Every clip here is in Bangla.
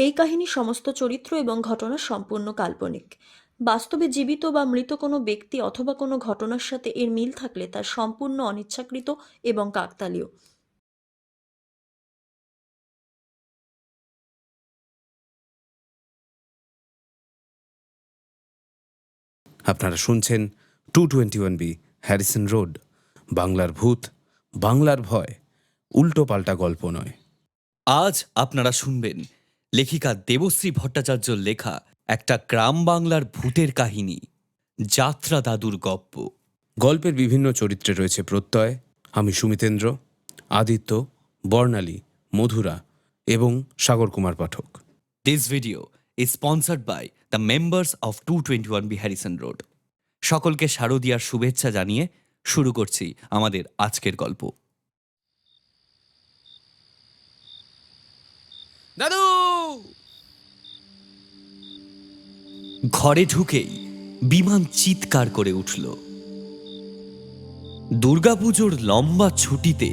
এই কাহিনীর সমস্ত চরিত্র এবং ঘটনা সম্পূর্ণ কাল্পনিক। বাস্তবে জীবিত বা মৃত কোনো ব্যক্তি অথবা কোনো ঘটনার সাথে এর মিল থাকলে তা সম্পূর্ণ অনিচ্ছাকৃত এবং কাকতালীয়। আপনারা শুনছেন 221B হ্যারিসন রোড, বাংলার ভূত, বাংলার ভয়, উল্টো পাল্টা গল্প নয়। আজ আপনারা শুনবেন লেখিকা দেবশ্রী ভট্টাচার্যর লেখা একটা গ্রাম বাংলার ভূতের কাহিনী, যাত্রা দাদুর গপ্প। গল্পের বিভিন্ন চরিত্রে রয়েছে প্রত্যয়, আমি সুমিতেন্দ্র, আদিত্য, বর্ণালী, মধুরা এবং Sagar Kumar Pathak. This video is sponsored by the members of 221B Harrison road. সকলকে শারদীয়ার শুভেচ্ছা জানিয়ে শুরু করছি আমাদের আজকের গল্প। দাদু! ঘরে ঢুকেই বিমান চিৎকার করে উঠল। দুর্গাপুজোর লম্বা ছুটিতে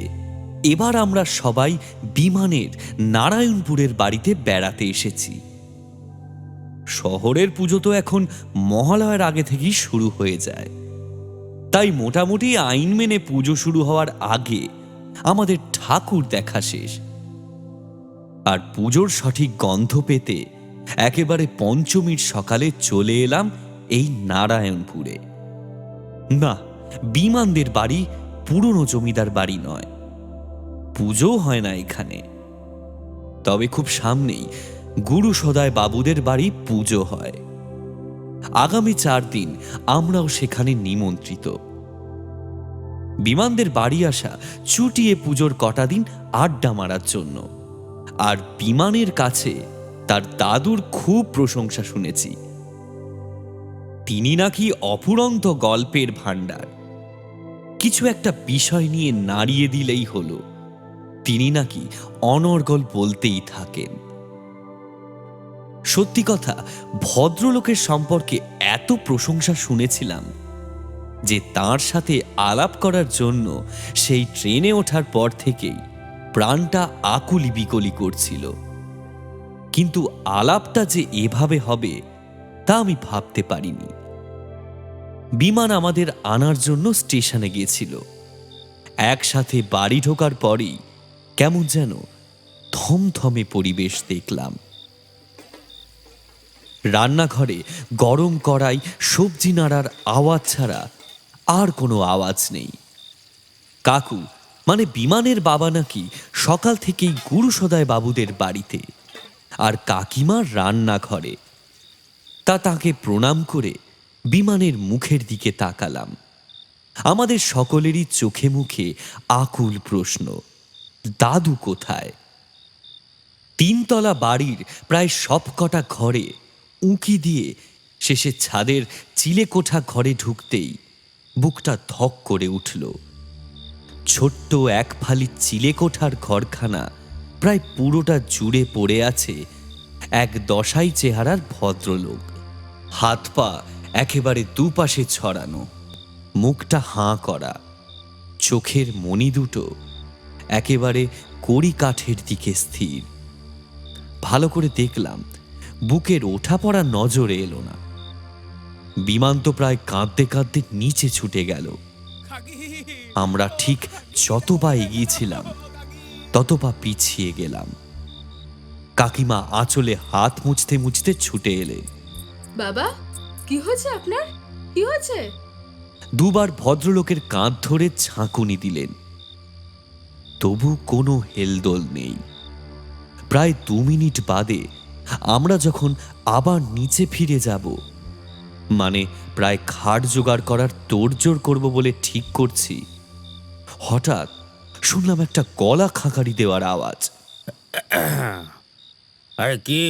এবার আমরা সবাই বিমানের নারায়ণপুরের বাড়িতে বেড়াতে এসেছি। শহরের পুজো তো এখন মহালয়ার আগে থেকেই শুরু হয়ে যায়, তাই মোটামুটি আইন মেনে পুজো শুরু হওয়ার আগে আমাদের ঠাকুর দেখা শেষ। আর পুজোর সঠিক গন্ধ পেতে একেবারে পঞ্চমীর সকালে চলে এলাম এই নারায়ণপুরে। না, বিমানদের বাড়ি পুরনো জমিদার বাড়ি নয়, পুজো হয় না এখানে। তবে খুব সামনেই গুরু সদায় বাবুদের বাড়ি পুজো হয়। আগামী 4 দিন আমরাও সেখানে নিমন্ত্রিত। বিমানদের বাড়ি আসা চুটিয়ে পুজোর কটা দিন আড্ডা মারার জন্য। আর বিমানের কাছে তার দাদুর খুব প্রশংসা শুনেছি। তিনি নাকি অফুরন্ত গল্পের ভাণ্ডার। কিছু একটা বিষয় নিয়ে নাড়িয়ে দিলেই হলো, তিনি নাকি অনর্গল বলতেই থাকেন। সত্যি কথা, ভদ্রলোকের সম্পর্কে এত প্রশংসা শুনেছিলাম যে তার সাথে আলাপ করার জন্য সেই ট্রেনে ওঠার পর থেকেই প্রাণটা আকুলি বিকলি করছিল। কিন্তু আলাপটা যে এভাবে হবে তা আমি ভাবতে পারিনি। বিমান আমাদের আনার জন্য স্টেশনে গিয়েছিল। একসাথে বাড়ি ঢোকার পরেই কেমন যেন থমথমে পরিবেশ দেখলাম। রান্নাঘরে গরম কড়াই, সবজি নাড়ার আওয়াজ ছাড়া আর কোনো আওয়াজ নেই। কাকু মানে বিমানের বাবা নাকি সকাল থেকেই গুরু সদায় বাবুদের বাড়িতে, আর কাকিমার রান্নাঘরে। তাকে প্রণাম করে বিমানের মুখের দিকে তাকালাম। আমাদের সকলেরই চোখে মুখে আকুল প্রশ্ন, দাদু কোথায়? 3 তলা বাড়ির প্রায় সবকটা ঘরে উঁকি দিয়ে শেষে ছাদের চিলেকোঠা ঘরে ঢুকতেই বুকটা ধক করে উঠল। ছোট্ট এক ফালি চিলেকোঠার ঘরখানা প্রায় পুরোটা জুড়ে পড়ে আছে এক দশাই চেহারার ভদ্রলোক। হাত পা একেবারে দুপাশে ছড়ানো, মুখটা হাঁ করা, চোখের মণি দুটো একেবারে কড়ি কাঠের দিকে স্থির। ভালো করে দেখলাম, বুকের ওঠা পড়া নজরে এলো না। বিমান তো প্রায় কাঁদতে কাঁদতে নিচে ছুটে গেল। আমরা ঠিক যত পা এগিয়েছিলাম তত পা পিছিয়ে গেলাম। কাকিমা আঁচলে হাত মুছতে মুছতে ছুটে এলেন। বাবা, কি হয়েছে আপনার? কি হয়েছে? দুবার ভদ্রলোকের কাঁধ ধরে ঝাঁকুনি দিলেন, তবু কোনো হেলদোল নেই। প্রায় 2 মিনিট বাদে আমরা যখন আবার নিচে ফিরে যাব, মানে প্রায় খাট জোগাড় করার তোড়জোড় করব বলে ঠিক করছি, হঠাৎ শুনলাম একটা গলা খাঁকারি দেওয়ার আওয়াজ। আরে কি,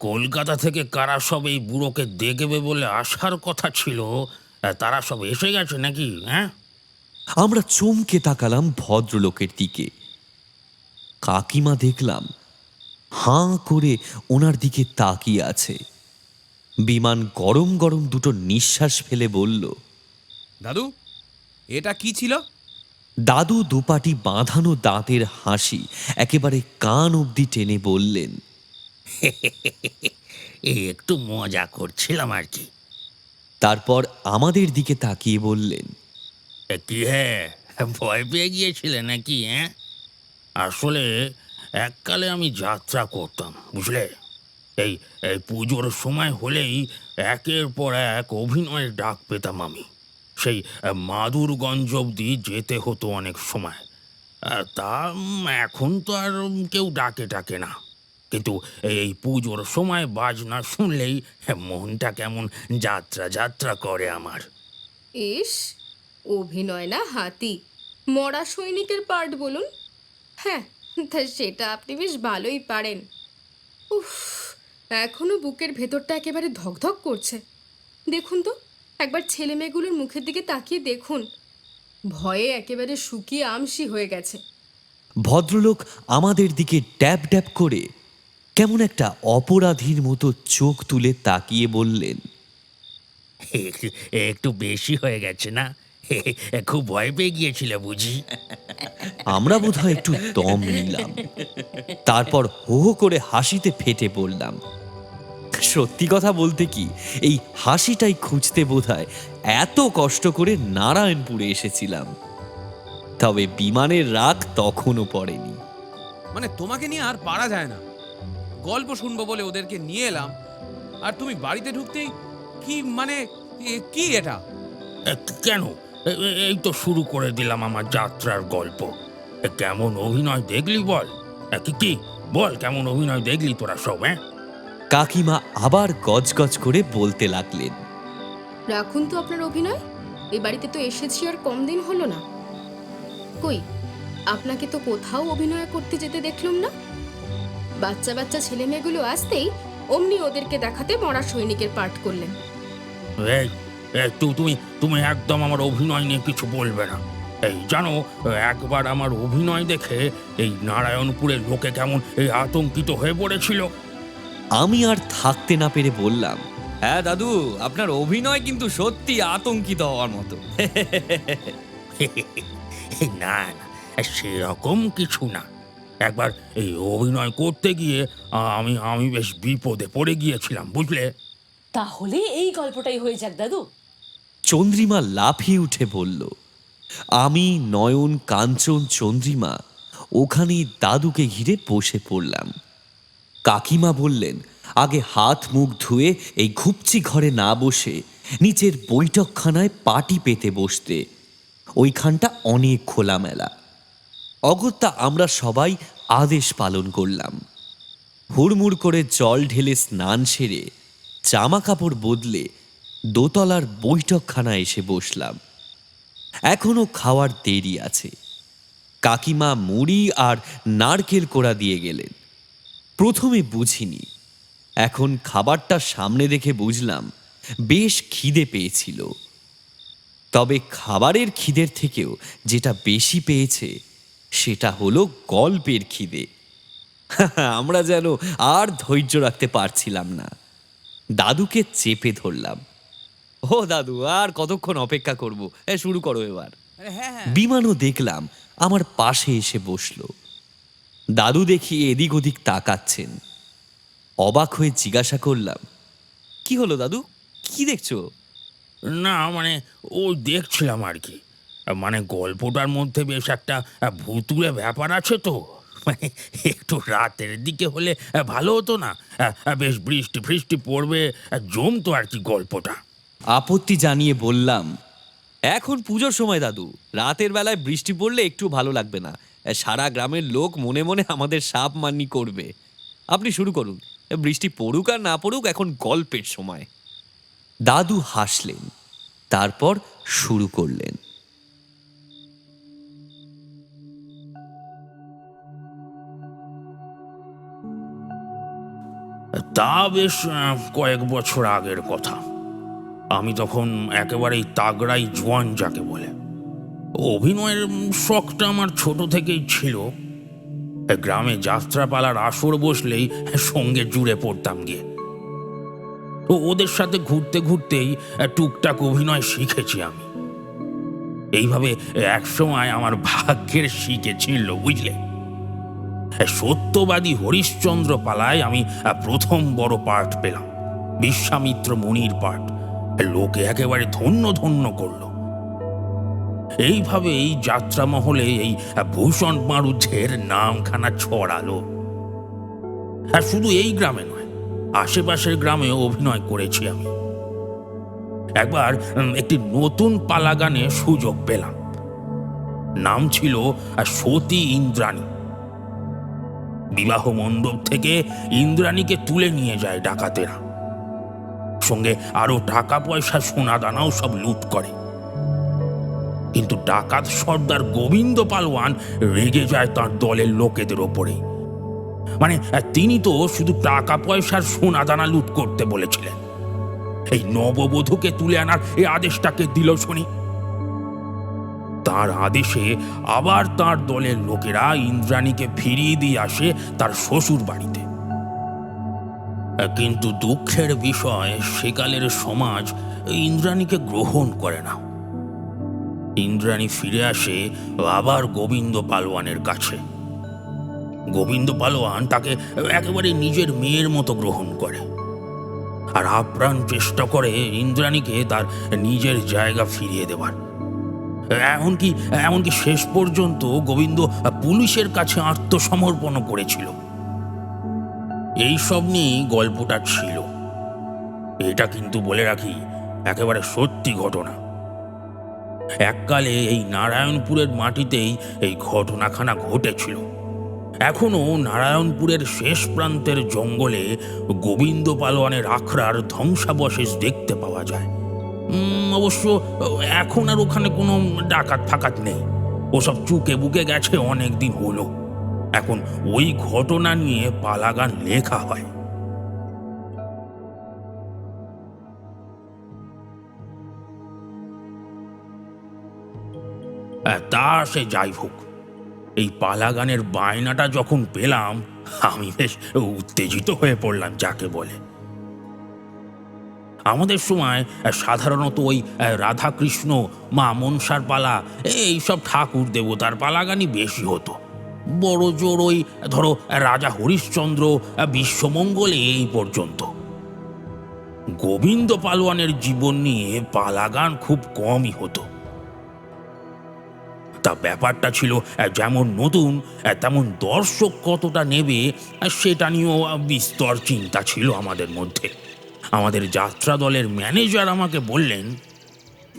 কলকাতা থেকে কারা সব এই বুড়োকে দেখবে বলে আসার কথা ছিল, তারা সব এসে গেছে নাকি? হ্যাঁ, আমরা চমকে তাকালাম ভদ্রলোকের দিকে। কাকিমা দেখলাম হাঁ করে ওনার দিকে তাকিয়ে আছে। বিমান গরম গরম দুটো নিঃশ্বাস ফেলে বলল, দাদু, এটা কি ছিল? দাদু দুপাটি বাঁধানো দাঁতের হাসি একেবারে কান অবধি টেনে বললেন, একটু মজা করছিলাম আর কি। তারপর আমাদের দিকে তাকিয়ে বললেন, কি হ্যাঁ, ভয় পেয়ে গিয়েছিলে নাকি? হ্যাঁ, আসলে এককালে আমি যাত্রা করতাম, বুঝলে। এই এই পুজোর সময় হলেই একের পর এক অভিনয়ের ডাক পেতাম আমি। সেই মাদুরগঞ্জ অবধি যেতে হতো অনেক সময়। এখন তো আর কেউ ডাকে না, কিন্তু এই পুজোর সময় বাজনা শুনলেই মনটা কেমন যাত্রা যাত্রা করে আমার। ইস, অভিনয় না হাতি, মরা সৈনিকের পার্ট বলুন। হ্যাঁ, তা সেটা আপনি বেশ ভালোই পারেন। উফ, এখনো বুকের ভেতরটা একেবারে ধকধক করছে। দেখুন তো, একবার ছেলে মেয়েগুলোর মুখের দিকে তাকিয়ে দেখুন, ভয়ে একেবারে শুকিয়ে আমসি হয়ে গেছে। ভদ্রলোক আমাদের দিকে ড্যাব ড্যাব করে কেমন একটা অপরাধীর মতো চোখ তুলে তাকিয়ে বললেন, একটু বেশি হয়ে গেছে না? খুব ভয় পেয়ে গিয়েছিল বুঝি? আমরা বোধহয় একটু দম নিলাম। তারপর হো হো করে হাসিতে ফেটে পড়লাম। সত্যি কথা বলতে কি, এই হাসিটাই খুঁজতে বোধহয় এত কষ্ট করে নারায়ণপুরে এসেছিলাম। তবে বিমানের রাগ তখনও পড়েনি। মানে তোমাকে নিয়ে আর পারা যায় না। গল্প শুনবো বলে ওদেরকে নিয়ে এলাম, আর তুমি বাড়িতে ঢুকতেই কি মানে কি এটা? কেন? এই তো শুরু করে দিলাম আমার যাত্রার গল্প। কেমন অভিনয় দেখলি বল? কি বল, কেমন অভিনয় দেখলি তোরা সব? হ্যাঁ, কাকিমা আবার গজগজ করে বলতে লাগলেন, রাখুন তো আপনার অভিনয়। এই বাড়িতে তো এসেছি আর কম দিন হলো না। কই, আপনাকে তো কোথাও অভিনয় করতে যেতে দেখলাম না। বাচ্চা বাচ্চা ছেলে মেয়েগুলো আসতেই অমনি ওদেরকে দেখাতে মরা সৈনিকের পার্ট করলেন। এই তুমি তুমি একদম আমার অভিনয় নিয়ে কিছু বলবে না। এই জানো, একবার আমার অভিনয় দেখে এই নারায়ণপুরের লোকে কেমন আতঙ্কিত হয়ে পড়েছিল। আমি আর থাকতে না পেরে বললাম, হ্যাঁ দাদু, আপনার অভিনয় কিন্তু সত্যি আতঙ্কিত হওয়ার মতো। না না, সেরকম কিছু না। একবার এই অভিনয় করতে গিয়ে আমি বেশ বিপদে পড়ে গিয়েছিলাম, বুঝলে। তাহলে এই গল্পটাই হয়ে যাক দাদু। চন্দ্রিমা লাফিয়ে উঠে বলল। আমি, নয়ন, কাঞ্চন, চন্দ্রিমা ওখানেই দাদুকে ঘিরে বসে পড়লাম। কাকিমা বললেন, আগে হাত মুখ ধুয়ে এই ঘুপচি ঘরে না বসে নিচের বৈঠকখানায় পাটি পেতে বসতে। ওইখানটা অনেক খোলামেলা। অগত্যা আমরা সবাই আদেশ পালন করলাম। হুড়মুড় করে জল ঢেলে স্নান সেরে জামা কাপড় বদলে দোতলার বৈঠকখানায় এসে বসলাম। এখনো খাওয়ার দেরি আছে। কাকিমা মুড়ি আর নারকেল কোড়া দিয়ে গেলেন। প্রথমে বুঝিনি, এখন খাবারটা সামনে দেখে বুঝলাম বেশ খিদে পেয়েছিল। তবে খাবারের খিদের থেকেও যেটা বেশি পেয়েছে সেটা হলো গল্পের খিদে। আমরা যেন আর ধৈর্য রাখতে পারছিলাম না। দাদুকে চেপে ধরলাম। ও দাদু, আর কতক্ষণ অপেক্ষা করব? শুরু করো এবার। হ্যাঁ হ্যাঁ, বিমানও দেখলাম আমার পাশে এসে বসলো। দাদু দেখি এদিক ওদিক তাকাচ্ছেন। অবাক হয়ে জিজ্ঞাসা করলাম, কি হলো দাদু, কি দেখছো? না মানে ওই দেখছিলাম আর কি। মানে গল্পটার মধ্যে বেশ একটা ভুতুড়ে ব্যাপার আছে তো। মানে একটু রাতের দিকে হলে ভালো হতো না? বেশ বৃষ্টি ফৃষ্টি পড়বে, জমতো আর কি গল্পটা। আপত্তি জানিয়ে বললাম, এখন পুজোর সময় দাদু, রাতের বেলায় বৃষ্টি পড়লে একটু ভালো লাগবে না। সারা গ্রামের লোক মনে মনে আমাদের সাপ মান্নি করবে। আপনি শুরু করুন, বৃষ্টি পড়ুক আর না পড়ুক, এখন গল্পের সময়। দাদু হাসলেন, তারপর শুরু করলেন। তা বেশ কয়েক বছর আগের কথা। আমি তখন একেবারেই তাগড়াই জোয়ান যাকে বলে। অভিনয়ের শখটা আমার ছোট থেকেই ছিল। গ্রামে যাত্রাপালার আসর বসলেই সঙ্গে জুড়ে পড়তাম গিয়ে। ওদের সাথে ঘুরতে ঘুরতেই টুকটাক অভিনয় শিখেছি আমি। এইভাবে একসময় আমার ভাগ্যের শিখেছিল, বুঝলে। সত্যবাদী হরিশ্চন্দ্র পালায় আমি প্রথম বড় পাঠ পেলাম, বিশ্বামিত্র মুনির পাঠ। লোকে একেবারে ধন্য ধন্য করল। এইভাবেই যাত্রা মহলে এই ভূষণ মারুঝের নামখানা ছড়ালো। শুধু এই গ্রামে নয়, আশেপাশের গ্রামেও অভিনয় করেছি আমি। একবার একটি নতুন পালা গানে সুযোগ পেলাম। নাম ছিল সতী ইন্দ্রাণী। বিবাহ মণ্ডপ থেকে ইন্দ্রাণীকে তুলে নিয়ে যায় ডাকাতেরা, সঙ্গে আরো টাকা পয়সা সোনা দানাও সব লুট করে। কিন্তু ডাকাত সর্দার গোবিন্দ পালোয়ান রেগে যায় তার দলের লোকেদের ওপরে। মানে তিনি তো শুধু টাকা পয়সার সোনা দানা লুট করতে বলেছিলেন, এই নববধূকে তুলে আনার এই আদেশটাকে দিল শুনি। তার আদেশে আবার তার দলের লোকেরা ইন্দ্রাণীকে ফিরিয়ে দিয়ে আসে তার শ্বশুর বাড়িতে। কিন্তু দুঃখের বিষয়, সেকালের সমাজ ইন্দ্রাণীকে গ্রহণ করে না। ইন্দ্রাণী ফিরে আসে আবার গোবিন্দ পালোয়ানের কাছে। গোবিন্দ পালোয়ান তাকে একেবারে নিজের মেয়ের মতো গ্রহণ করে আর আপ্রাণ চেষ্টা করে ইন্দ্রাণীকে তার নিজের জায়গা ফিরিয়ে দেবার। এমনকি শেষ পর্যন্ত গোবিন্দ পুলিশের কাছে আত্মসমর্পণ করেছিল। এইসব নিয়েই গল্পটা ছিল। এটা কিন্তু বলে রাখি, একেবারে সত্যি ঘটনা। এককালে এই নারায়ণপুরের মাটিতেই এই ঘটনাখানা ঘটেছিল। এখনো নারায়ণপুরের শেষ প্রান্তের জঙ্গলে গোবিন্দ পালোয়ানের আখড়ার ধ্বংসাবশেষ দেখতে পাওয়া যায়। অবশ্য এখন আর ওখানে কোনো ডাকাত ফাকাত নেই, ওসব চুকে বুকে গেছে অনেক দিন হলো। এখন ওই ঘটনা নিয়ে পালাগান লেখা হয়। তা সে যাই হোক, এই পালাগানের বায়নাটা যখন পেলাম আমি বেশ উত্তেজিত হয়ে পড়লাম যাকে বলে। আমাদের সময় সাধারণত ওই রাধাকৃষ্ণ, মা মনসার পালা, এইসব ঠাকুর দেবতার পালাগানই বেশি হতো। বড় জোর ওই ধরো রাজা হরিশ্চন্দ্র, বিশ্বমঙ্গল, এই পর্যন্ত। গোবিন্দ পালোয়ানের জীবন নিয়ে পালাগান খুব কমই হতো। তা ব্যাপারটা ছিল যেমন নতুন, তেমন দর্শক কতটা নেবে সেটা নিয়েও বিস্তর চিন্তা ছিল আমাদের মধ্যে। আমাদের যাত্রা দলের ম্যানেজার আমাকে বললেন,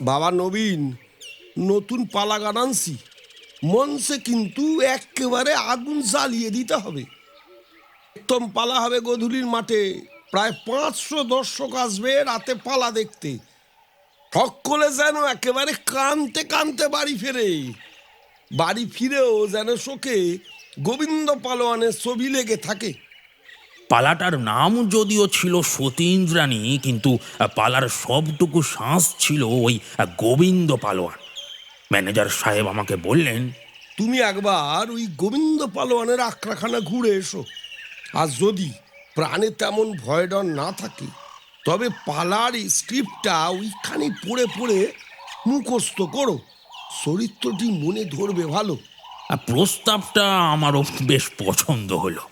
বাবা নবীন, নতুন পালা গান আনছি, মঞ্চে কিন্তু একেবারে আগুন জ্বালিয়ে দিতে হবে। একদম পালা হবে গধূলির মাঠে, প্রায় 500 দর্শক আসবে রাতে পালা দেখতে। সকলে যেন একেবারে কানতে কানতে বাড়ি ফেরে। বাড়ি ফিরেও যেন শোকে গোবিন্দ পালোয়ানের ছবি লেগে থাকে। পালাটার নাম যদিও ছিল সতী ইন্দ্রাণী, কিন্তু পালার সবটুকু শ্বাস ছিল ওই গোবিন্দ পালোয়ান। ম্যানেজার সাহেব আমাকে বললেন, তুমি একবার ওই গোবিন্দ পালোয়ানের আখড়াখানা ঘুরে এসো, আর যদি প্রাণে তেমন ভয় ডর না থাকে তবে পালার স্ক্রিপ্টটা ওইখানে পড়ে পড়ে মুখস্থ করো, চরিত্রটি মনে ধরবে ভালো। প্রস্তাবটা আমারও বেশ পছন্দ হলো।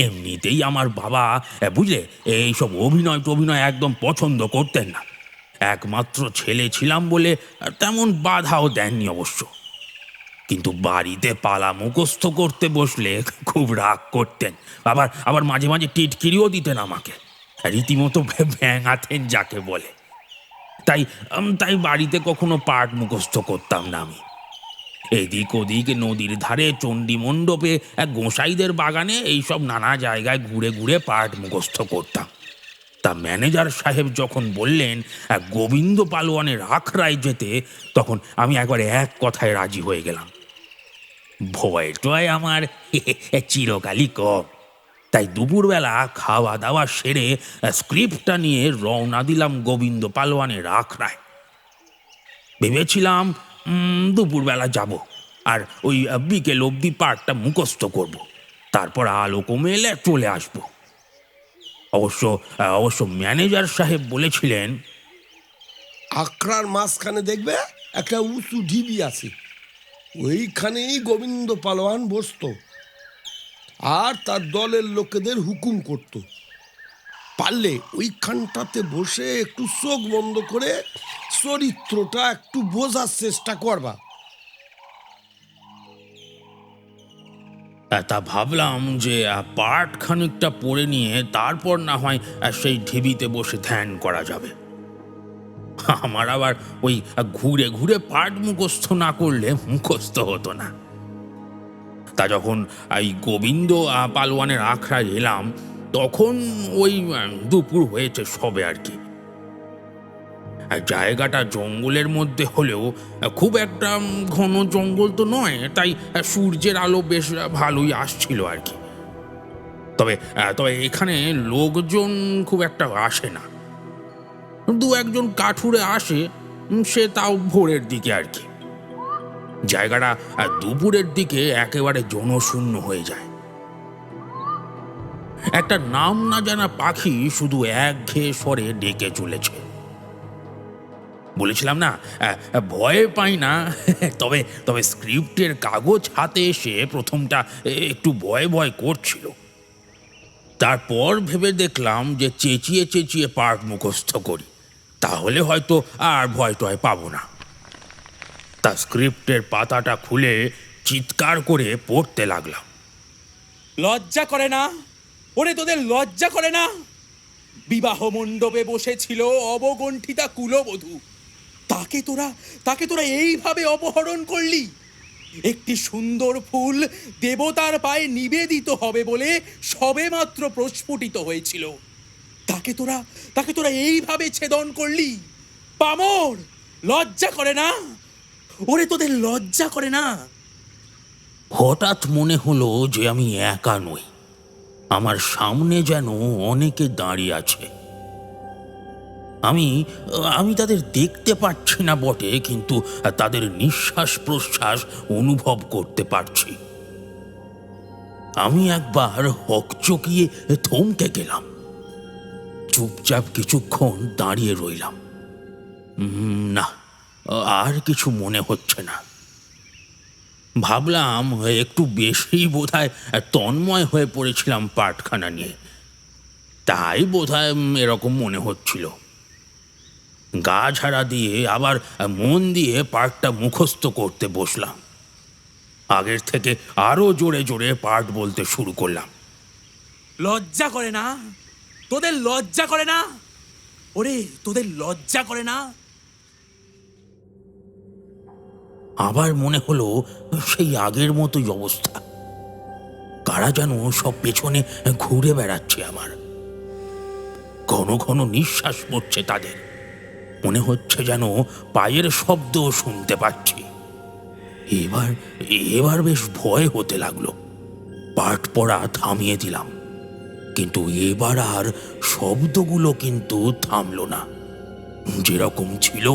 এমনিতেই আমার বাবা, বুঝলে, এইসব অভিনয় টভিনয় একদম পছন্দ করতেন না। একমাত্র ছেলে ছিলাম বলে তেমন বাধাও দেননি অবশ্য। কিন্তু বাড়িতে পালা মুখস্থ করতে বসলে খুব রাগ করতেন। আবার মাঝে মাঝে টিটকিরিও দিতেন আমাকে, রীতিমতো ভ্যাঙাতেন যাকে বলে। তাই বাড়িতে কখনো পাঠ মুখস্থ করতাম না আমি। এদিক ওদিক, নদীর ধারে, চণ্ডী মণ্ডপে, গোসাইদের বাগানে, এইসব নানা জায়গায় ঘুরে ঘুরে পাঠ মুখস্থ করতাম। তা ম্যানেজার সাহেব যখন বললেন গোবিন্দ পালোয়ানের আখড়ায় যেতে, তখন আমি একবার এক কথায় রাজি হয়ে গেলাম। ভয়টাই আমার চিরকালই কম। তাই দুপুরবেলা খাওয়া দাওয়া সেরে স্ক্রিপ্টটা নিয়ে রওনা দিলাম গোবিন্দ পালোয়ানের আখড়ায়। ভেবেছিলাম দুপুরবেলা যাব, আর ওই বিকেল অবধি পাঠটা মুখস্থ করব, তারপর আলো কমে এলে চলে আসব। অবশ্য ম্যানেজার সাহেব বলেছিলেন, আখড়ার মাঝখানে দেখবে একটা উঁচু ঢিবি আছে, ওইখানেই গোবিন্দ পালোয়ান বসতো। আর তার দলের লোকেদের হুকুম করত। পারলে ওইখানটাতে বসে একটু চোখ বন্ধ করে চরিত্রটা একটু বোঝার চেষ্টা করবা। তা ভাবলাম যে পাঠ খানিকটা পড়ে নিয়ে তারপর না হয় সেই ঢিবিতে বসে ধ্যান করা যাবে। আমার আবার ওই ঘুরে ঘুরে পাঠ মুখস্থ না করলে মুখস্থ হতো না। তা যখন এই গোবিন্দ পালোয়ানের আখড়ায় এলাম তখন ওই দুপুর হয়েছে সবে আর কি। জায়গাটা জঙ্গলের মধ্যে হলেও খুব একটা ঘন জঙ্গল তো নয়, তাই সূর্যের আলো বেশ ভালোই আসছিল আর কি। তবে তবে এখানে লোকজন খুব একটা আসে না, দু একজন কাঠুরে আসে, সে তাও ভোরের দিকে আর কি। জায়গাটা দুপুরের দিকে একেবারে জনশূন্য হয়ে যায়। একটা নাম না জানা পাখি শুধু একঘেয়ে স্বরে ডেকে চলেছে। বলেছিলাম না ভয় পাই না, তবে তবে স্ক্রিপ্টের কাগজ হাতে এসে প্রথমটা একটু ভয় ভয় করছিল। তারপর ভেবে দেখলাম যে চেঁচিয়ে চেঁচিয়ে পাঠ মুখস্থ করি, তাহলে হয়তো আর ভয় টয় পাবো না। তা স্ক্রিপ্টের পাতাটা খুলে চিৎকার করে পড়তে লাগলাম। লজ্জা করে না? ওরে তোদের লজ্জা করে না? বিবাহ মণ্ডপে বসেছিল অবগণ্ঠিতা কুলবধূ, তাকে তোরা এইভাবে অপহরণ করলি। একটি সুন্দর ফুল দেবতার পায়ে নিবেদিত হবে বলে সবেমাত্র প্রস্ফুটিত হয়েছিল, তাকে তোরা এইভাবে ছেদন করলি। পামর, লজ্জা করে না? ওরে তোদের লজ্জা করে না? হঠাৎ মনে হলো যে আমি একা নই, আমার সামনে যেন অনেকে দাঁড়িয়ে আছে। আমি তাদের দেখতে পাচ্ছি না বটে, কিন্তু তাদের নিঃশ্বাস প্রশ্বাস অনুভব করতে পারছি। আমি একবার হকচকিয়ে থমকে গেলাম, চুপচাপ কিছুক্ষণ দাঁড়িয়ে রইলাম। না, আর কিছু মনে হচ্ছে না। ভাবলাম একটু বেশি বোধহয় তন্ময় হয়ে পড়েছিলাম পাঠখানা নিয়ে, তাই বোধহয় এরকম মনে হচ্ছিল। গা ঝাড়া দিয়ে আবার মন দিয়ে পাঠটা মুখস্থ করতে বসলাম। আগের থেকে আরো জোরে জোরে পাঠ বলতে শুরু করলাম। লজ্জা করে না? তোদের লজ্জা করে না? ওরে তোদের লজ্জা করে না? আবার মনে হলো সেই আগের মতোই অবস্থা, কারা যেন সব পেছনে ঘুরে বেড়াচ্ছে আমার। ঘন ঘন নিঃশ্বাস পড়ছে তাদের, মনে হচ্ছে যেন পায়ের শব্দ শুনতে পাচ্ছি। এবার বেশ ভয় হতে লাগলো। পাঠ পড়া থামিয়ে দিলাম, কিন্তু এবার আর শব্দগুলো কিন্তু থামলো না, যেরকম ছিল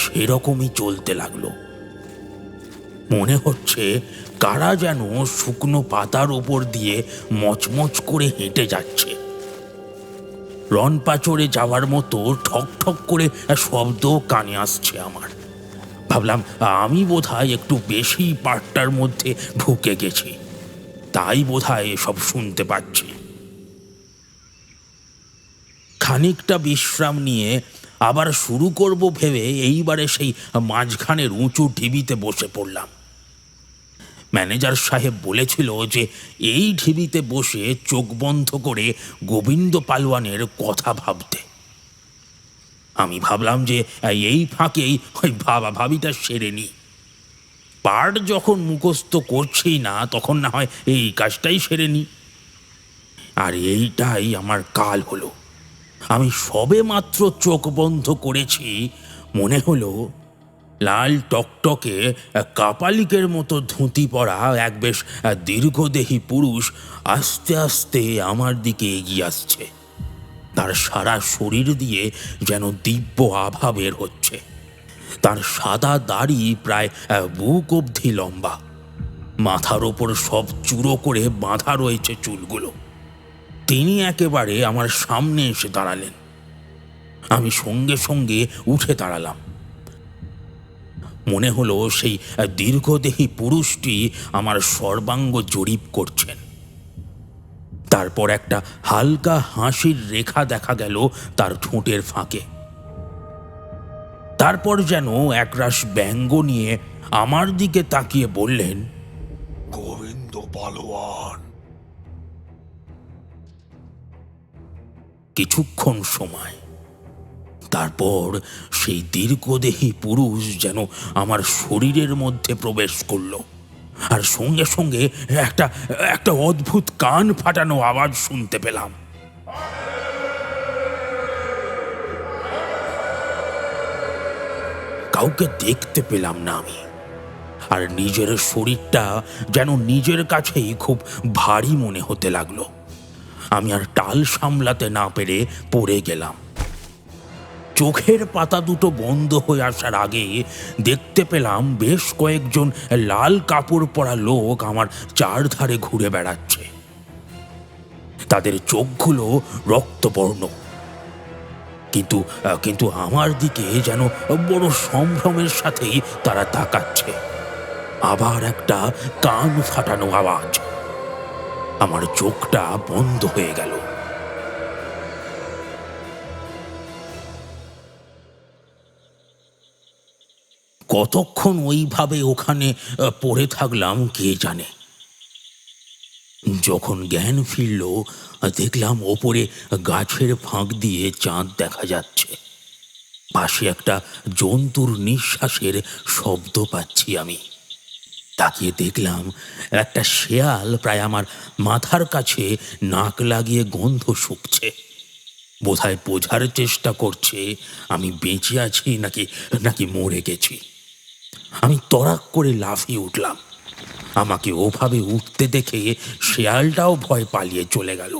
সেরকমই চলতে লাগলো। মনে হচ্ছে কারা যেন শুকনো পাতার উপর দিয়ে মচমচ করে হেঁটে যাচ্ছে। রনপা চড়ে যাওয়ার মতো ঠক ঠক করে শব্দ কানে আসছে আমার। ভাবলাম আমি বোধহয় একটু বেশি পাঠটার মধ্যে ঢুকে গেছি, তাই বোধহয় এসব শুনতে পাচ্ছি। খানিকটা বিশ্রাম নিয়ে আবার শুরু করব ভেবে এইবারে সেই মাঝখানের উঁচু ঢিবিতে বসে পড়লাম। ম্যানেজার সাহেব বলেছিল যে এই ঢিবিতে বসে চোখ বন্ধ করে গোবিন্দ পালোয়ানের কথা ভাবতে। আমি ভাবলাম যে এই ফাঁকেই ওই ভাবিটা সেরে নি। পাঠ যখন মুখস্থ করছি না, তখন না হয় এই কাজটাই সেরে নি। আর এইটাই আমার কাল হলো। আমি সবে মাত্র চোখ বন্ধ করেছি, মনে হলো লাল টকটকে কাপালিকের মতো ধুতি পরা এক বেশ দীর্ঘদেহী পুরুষ আস্তে আস্তে আমার দিকে এগিয়ে আসছে। তার সারা শরীর দিয়ে যেন দিব্য আভা বের হচ্ছে। তার সাদা দাড়ি প্রায় বুক অবধি লম্বা, মাথার ওপর সব চূড়ো করে বাঁধা রয়েছে চুলগুলো। তিনি একেবারে আমার সামনে এসে দাঁড়ালেন। আমি সঙ্গে সঙ্গে উঠে দাঁড়ালাম। মনে হলো সেই দীর্ঘদেহী পুরুষটি আমার সর্বাঙ্গ জরিপ করছেন। তারপর একটা হালকা হাসির রেখা দেখা গেল তার ঠোঁটের ফাঁকে। তারপর যেন একরাশ ব্যঙ্গ নিয়ে আমার দিকে তাকিয়ে বললেন, গোবিন্দ পালোয়ান। কিছুক্ষণ সময়, তারপর সেই দীর্ঘদেহী পুরুষ যেন আমার শরীরের মধ্যে প্রবেশ করলো, আর সঙ্গে সঙ্গে একটা একটা অদ্ভুত কান ফাটানো আওয়াজ শুনতে পেলাম। কাউকে দেখতে পেলাম না আমি, আর নিজের শরীরটা যেন নিজের কাছেই খুব ভারী মনে হতে লাগলো। আমি আর টাল সামলাতে না পেরে পড়ে গেলাম। চোখের পাতা দুটো বন্ধ হয়ে আসার আগে দেখতে পেলাম বেশ কয়েকজন লাল কাপড় পরা লোক আমার চারধারে ঘুরে বেড়াচ্ছে। তাদের চোখগুলো রক্তবর্ণ, কিন্তু কিন্তু আমার দিকে যেন বড় সম্ভ্রমের সাথেই তারা তাকাচ্ছে। আবার একটা কান ফাটানো আওয়াজ। আমার চোখটা বন্ধ হয়ে গেল। কতক্ষণ ওইভাবে ওখানে পড়ে থাকলাম কে জানে। যখন জ্ঞান ফিরল, দেখলাম ওপরে গাছের ফাঁক দিয়ে চাঁদ দেখা যাচ্ছে। পাশে একটা জন্তুর নিঃশ্বাসের শব্দ পাচ্ছি আমি। তাকিয়ে দেখলাম একটা শেয়াল প্রায় আমার মাথার কাছে নাক লাগিয়ে গন্ধ শুকছে। বোধহয় বোঝার চেষ্টা করছে আমি বেঁচে আছি নাকি নাকি মরে গেছি। আমি তড়াক করে লাফিয়ে উঠলাম। আমাকে ওভাবে উঠতে দেখে শেয়ালটাও ভয় পালিয়ে চলে গেল।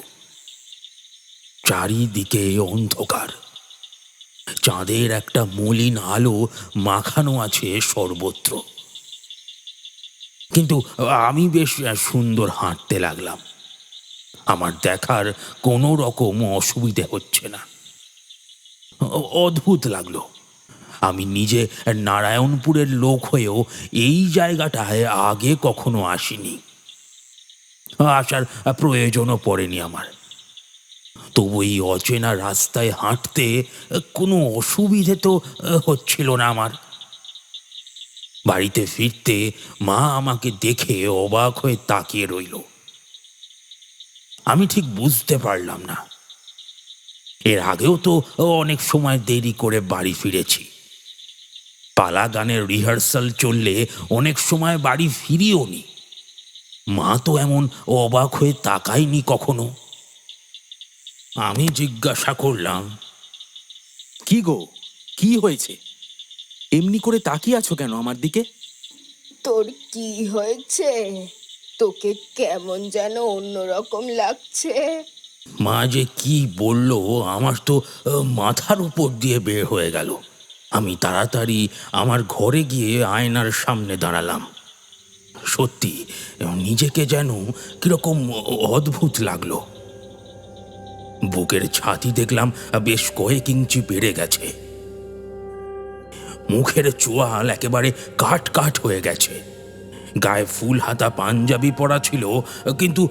চারিদিকে অন্ধকার, চাঁদের একটা মলিন আলো মাখানো আছে সর্বত্র। কিন্তু আমি বেশ সুন্দর হাঁটতে লাগলাম। আমার দেখার কোনো রকম অসুবিধে হচ্ছে না। অদ্ভুত লাগলো। আমি নিজে নারায়ণপুরের লোক হয়েও এই জায়গাটায় আগে কখনো আসিনি, আসার প্রয়োজনও পড়েনি আমার। তবু এই অচেনা রাস্তায় হাঁটতে কোনো অসুবিধে তো হচ্ছিল না আমার। বাড়িতে ফিরতে মা আমাকে দেখে অবাক হয়ে তাকিয়ে রইল। আমি ঠিক বুঝতে পারলাম না। এর আগেও তো অনেক সময় দেরি করে বাড়ি ফিরেছি। পালা গানের রিহার্সাল চললে অনেক সময় বাড়ি ফিরিও নি। মা তো এমন অবাক হয়ে তাকায়নি কখনো। আমি জিজ্ঞাসা করলাম, কি গো, কি হয়েছে? এমনি করে তাকিয়ে আছো কেন আমার দিকে? তোর কি হয়েছে? তোকে কেমন যেন অন্যরকম লাগছে। মা যে কি বলল আমার তো মাথার উপর দিয়ে বের হয়ে গেল। আমি তাড়াতাড়ি আমার ঘরে গিয়ে আয়নার সামনে দাঁড়ালাম। সত্যি নিজেকে যেন কিরকম অদ্ভুত লাগলো। বুকের ছাতি দেখলাম বেশ কয়েক ইঞ্চি বেড়ে গেছে। মুখের চোয়াল একেবারে কাট কাট হয়ে গেছে। গায়ে ফুল হাতা পাঞ্জাবি পরা ছিল, কিন্তু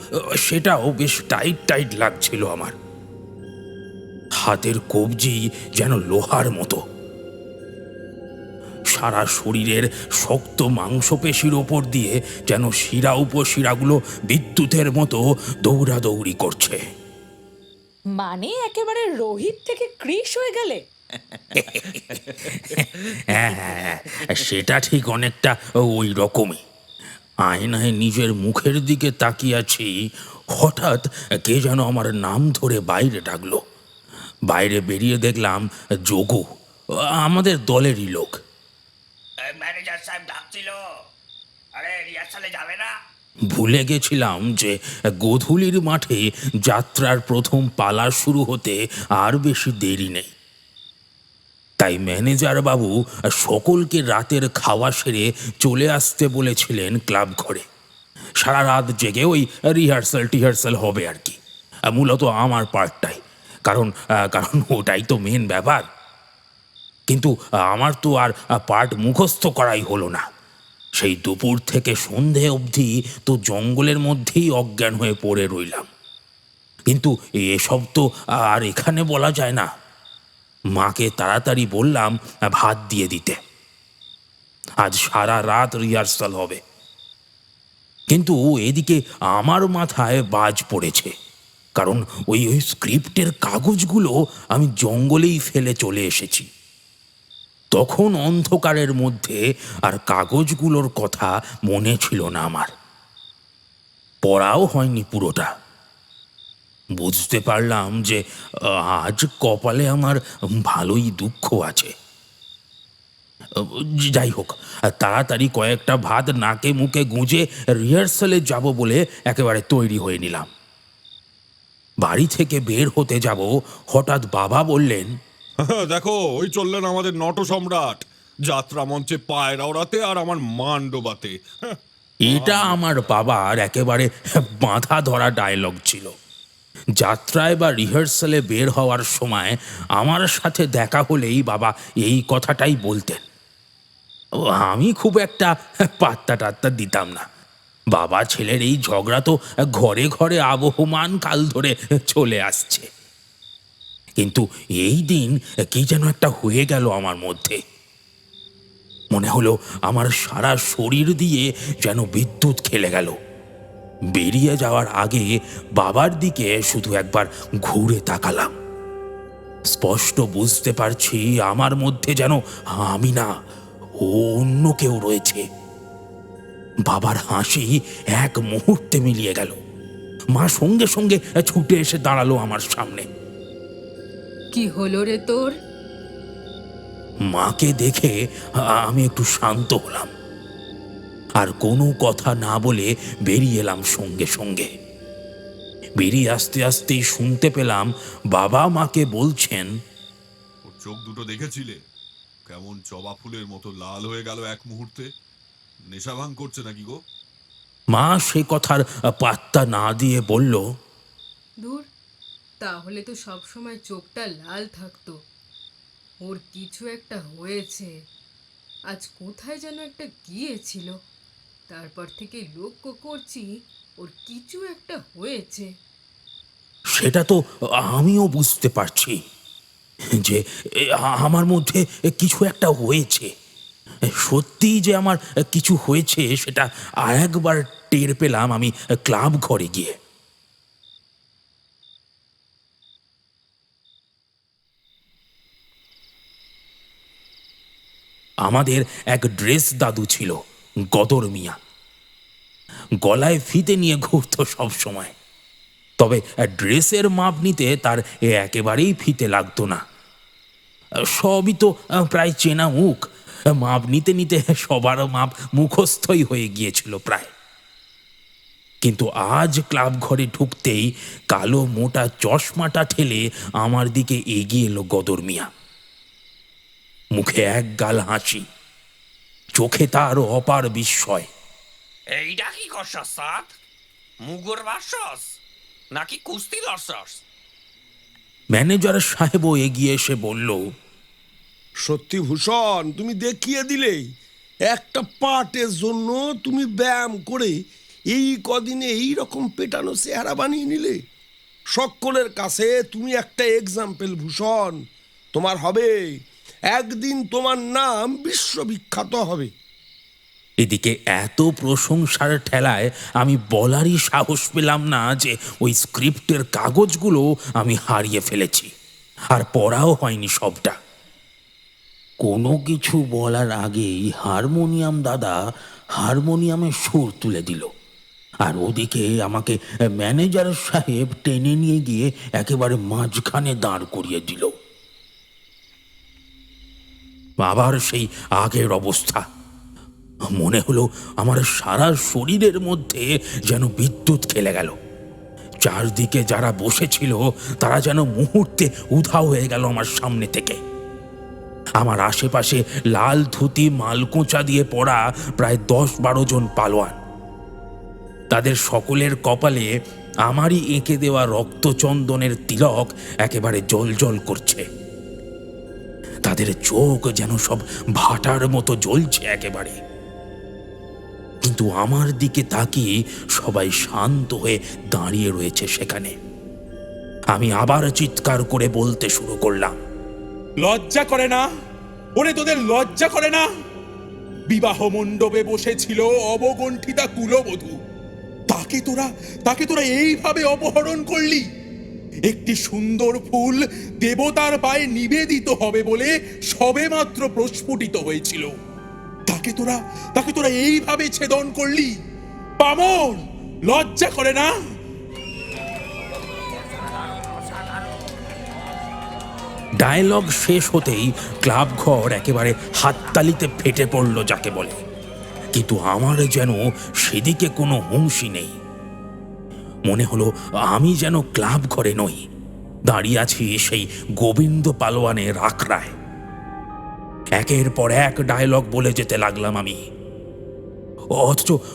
সেটাও বেশ টাইট টাইট লাগছিল আমার। হাতের কবজি যেন লোহার মতো। সারা শরীরের শক্ত মাংসপেশির ওপর দিয়ে যেন শিরা উপশিরাগুলো বিদ্যুতের মতো দৌড়াদৌড়ি করছে। মানে একেবারে রোহিত থেকে কৃষ হয়ে গেলে? হ্যাঁ, সেটা ঠিক অনেকটা ওই রকমই। আয়নায় নিজের মুখের দিকে তাকিয়ে আছি, হঠাৎ কে যেন আমার নাম ধরে বাইরে ডাকলো। বাইরে বেরিয়ে দেখলাম যোগু, আমাদের দলেরই লোক। ম্যানেজার সাহেব ডাকছিল, আরে রিহার্সালে যাবে না? ভুলে গেছিলাম যে গোধূলির মাঠে যাত্রার প্রথম পালা শুরু হতে আর বেশি দেরি নেই। তাই ম্যানেজার বাবু সকলকে রাতের খাওয়া সেরে চলে আসতে বলেছিলেন ক্লাব ঘরে। সারা রাত জেগে ওই রিহার্সাল হবে আর কি। মূলত আমার পার্টটাই, কারণ কারণ ওটাই তো মেন ব্যাপার। কিন্তু আমার তো আর পার্ট মুখস্থ করাই হলো না। সেই দুপুর থেকে সন্ধে অবধি তো জঙ্গলের মধ্যেই অজ্ঞান হয়ে পড়ে রইলাম। কিন্তু এসব তো আর এখানে বলা যায় না। মাকে তাড়াতাড়ি বললাম ভাত দিয়ে দিতে, আজ সারা রাত রিহার্সাল হবে। কিন্তু এদিকে আমার মাথায় বাজ পড়েছে, কারণ ওই স্ক্রিপ্টের কাগজগুলো আমি জঙ্গলেই ফেলে চলে এসেছি। তখন অন্ধকারের মধ্যে আর কাগজগুলোর কথা মনে ছিল না আমার, পড়াও হয়নি পুরোটা। বুঝতে পারলাম যে আজ কপালে আমার ভালোই দুঃখ আছে। যাই হোক, তাড়াতাড়ি কয়েকটা ভাত নাকে মুখে গুঁজে রিহার্সালে যাব বলে একেবারে তৈরি হয়ে নিলাম। বাড়ি থেকে বের হতে যাব, হঠাৎ বাবা বললেন, দেখো ওই চললেন আমাদের নট সম্রাট, যাত্রা মঞ্চে পায়রা ওড়াতে আর আমার মান ডোবাতে। এটা আমার বাবার একেবারে বাঁধা ধরা ডায়লগ ছিল। যাত্রায় বা রিহার্সালে বের হওয়ার সময় আমার সাথে দেখা হলেই বাবা এই কথাটাই বলতেন। আমি খুব একটা পাত্তা টাত্তা দিতাম না। বাবা ছেলের এই ঝগড়া তো ঘরে ঘরে আবহমান কাল ধরে চলে আসছে। কিন্তু এই দিন কি যেন একটা হয়ে গেল আমার মধ্যে। মনে হলো আমার সারা শরীর দিয়ে যেন বিদ্যুৎ খেলে গেল। বেরিয়ে যাওয়ার আগে বাবার দিকে শুধু একবার ঘুরে তাকালাম। স্পষ্ট বুঝতে পারছি আমার মধ্যে যেন আমি না, অন্য কেউ রয়েছে। বাবার হাসি এক মুহূর্তে মিলিয়ে গেল। মা সঙ্গে সঙ্গে ছুটে এসে দাঁড়ালো আমার সামনে। কি হলো রে তোর? মাকে দেখে আমি একটু শান্ত হলাম, আর কোনো কথা না বলে বেরিয়ে এলাম সঙ্গে সঙ্গে। বেরিয়ে আসতে আসতেই শুনতে পেলাম বাবা মাকে বলছেন, ওর চোখ দুটো দেখেছিলে? কেমন জবা ফুলের মতো লাল হয়ে গেল এক মুহূর্তে। নেশা ভাঙ করছে নাকি গো? মা সে কথার পাত্তা না দিয়ে বলল, দূর, তাহলে তো সব সময় চোখটা লাল থাকতো। ওর কিছু একটা হয়েছে, আজ কোথায় যেন একটা গিয়েছিল, তারপর থেকে লক্ষ্য করছি ওর কিছু একটা হয়েছে। সেটা তো আমিও বুঝতে পারছি যে আমার মধ্যে কিছু একটা হয়েছে। সত্যিই যে আমার কিছু হয়েছে সেটা আর একবার টের পেলাম আমি ক্লাব ঘরে গিয়ে। আমাদের এক ড্রেস দাদু ছিল, গদর মিয়া। গলায় ফিতে নিয়ে ঘুরতো সব সময়। তবে ড্রেসের মাপ নিতে তার একেবারেই ফিতে লাগতো না। সবই তো প্রায় চেনা মুখ। মাপ নিতে নিতে সবার মাপ মুখস্থই হয়ে গিয়েছিল প্রায়। কিন্তু আজ ক্লাব ঘরে ঢুকতেই কালো মোটা চশমাটা ঠেলে আমার দিকে এগিয়ে এলো গদর মিয়া। মুখে এক গাল হাসি, চোখে তার অপার বিস্ময়। এইটা কি করছস সাত? মুগুর বাসস নাকি কুস্তি লড়ছস? ম্যানেজার সাহেবও এগিয়ে এসে বলল, সত্যি ভূষণ, তুমি দেখিয়ে দিলে। একটা পার্টের জন্য তুমি ব্যায়াম করে এই কদিনে এই রকম পেটানো চেহারা বানিয়ে নিলে। সকলের কাছে তুমি একটা এক্সাম্পল ভূষণ। তোমার হবে, একদিন তোমার নাম বিশ্ববিখ্যাত হবে। এদিকে এত প্রশংসার ঠেলায় আমি বলারই সাহস পেলাম না যে ওই স্ক্রিপ্টের কাগজগুলো আমি হারিয়ে ফেলেছি, আর পড়াও হয়নি সবটা। কোনো কিছু বলার আগেই হারমোনিয়াম দাদা হারমোনিয়ামের সুর তুলে দিল, আর ওদিকে আমাকে ম্যানেজার সাহেব টেনে নিয়ে গিয়ে একেবারে মাঝখানে দাঁড় করিয়ে দিল। আবার সেই আগের অবস্থা। মনে হলো আমার সারা শরীরের মধ্যে যেন বিদ্যুৎ খেলে গেল। চারদিকে যারা বসেছিল তারা যেন মুহূর্তে উধাও হয়ে গেল আমার সামনে থেকে। আমার আশেপাশে লাল ধুতি মালকোঁচা দিয়ে পড়া প্রায় 10-12 জন পালোয়ান। তাদের সকলের কপালে আমারই এঁকে দেওয়া রক্তচন্দনের তিলক একেবারে জ্বলজ্বল করছে। তাদের চোখ যেন সব ভাটার মতো জ্বলছে একেবারে। কিন্তু আমার দিকে তাকিয়ে সবাই শান্ত হয়ে দাঁড়িয়ে রয়েছে সেখানে। আমি আবার চিৎকার করে বলতে শুরু করলাম, লজ্জা করে না? ওরে তোদের লজ্জা করে না? বিবাহ মণ্ডপে বসেছিল অবগণ্ঠিতা কুলবধূ, তাকে তোরা এইভাবে অপহরণ করলি। একটি সুন্দর ফুল দেবতার পায়ে নিবেদিত হবে বলে সবেমাত্র প্রস্ফুটিত হয়েছিল, তাকে তোরা এইভাবে ছেদন করলি। পামর, লজ্জা করে না? ডায়লগ শেষ হতেই ক্লাব ঘর একেবারে হাততালিতে ফেটে পড়ল যাকে বলে, কিন্তু আমার যেন সেদিকে কোনো হুঁশই নেই। মনে হলো আমি যেন ক্লাব ঘরে নই, দাঁড়িয়ে আছি সেই গোবিন্দ পালোয়ানের আখড়ায়। একের পর এক ডায়লগ বলে যেতে লাগলাম আমি।